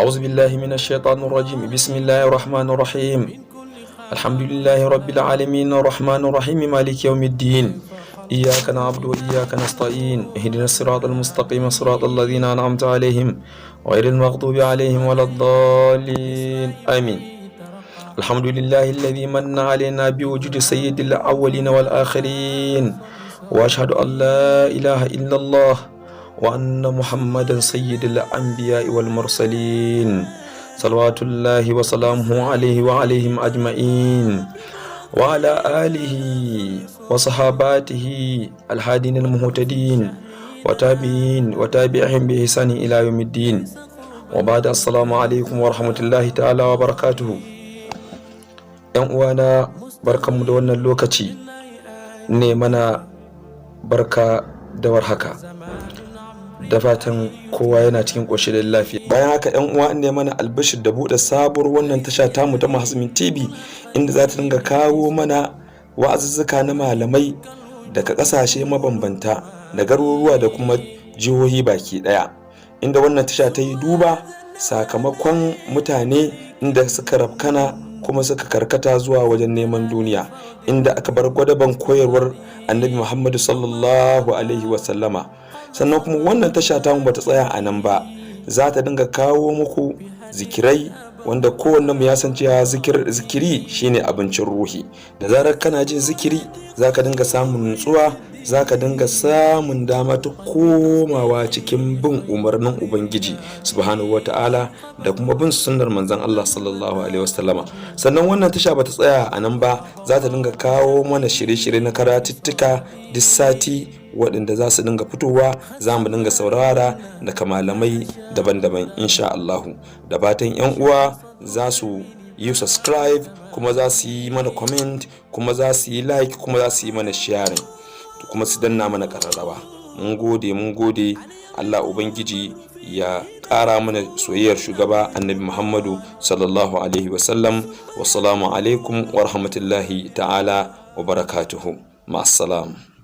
أعوذ بالله من الشيطان الرجيم. بسم الله الرحمن الرحيم. الحمد لله رب العالمين الرحمن الرحيم مالك يوم الدين. إياك نعبد وإياك نستعين. اهدنا الصراط المستقيم صراط الذين أنعمت عليهم غير المغضوب عليهم ولا الضالين آمين. الحمد لله الذي من علينا بوجود سيد الأولين والآخرين، وأشهد أن لا إله إلا الله وأن محمدا سيد الأنبياء والمرسلين، صلوات الله وسلامه عليه وعليهم أجمعين، وعلى آله وصحاباته الهادين المهتدين وتابعين وتابعهم بإحسان إلى يوم الدين. وبعد، السلام عليكم ورحمة الله تعالى وبركاته. ‘Yan uwana, barkanmu da wannan lokaci, ne mana barka da warhaka, da fatan kowa yana cikin ƙoshin lafiya. Bayan haka, ‘yan uwa, ne mana albishir da buɗe sabuwar wannan tasha tamu ta Mahasmin TV, inda za ta dinga kawo mana wa'azuzzuka na malamai daga ƙasashe mabambanta, da garuruwa da kuma jihohi baki ɗaya, inda wannan tasha ta yi duba sakamakon mutane inda suka rafkana kuma suka karkata zuwa wajen neman duniya, inda aka bar gwadaban koyarwar annabi Muhammadu sallallahu alaihi wasallama. Sannan kuma wannan tasha tamu bata tsaya a nan ba, za ta dinga kawo muku zikirai, wanda kowanne mu ya san cewa zikiri shine abincin ruhi. Da zarar kana jin zikiri, zaka dinga samun nutsuwa, zaka dinga samun dama ta komawa cikin bin umarnin ubangiji subhanahu wata'ala da kuma bin sunnar manzon Allah sallallahu alaihi wasallama. Sannan wannan tasha bata tsaya a nan ba, za ta dinga kawo mana shirye-shirye na karatuttuka duk sati, waɗanda za su dinga fitowa, za mu dinga saurara daga malamai daban-daban insha Allahu. Da fatan ‘yan uwa za su yi subscribe, kuma za su yi mana comment, kuma za su yi like, kuma za su yi mana sharing, kuma su danna mana ƙararrawa. Mun gode. Allah Ubangiji ya ƙara mana soyayyar shugaba annabi Muhammadu sallallahu alaihi wasallam. Wassalamu alaikum wa rahmatullahi ta'ala wa barakatuhu. Ma'assalam.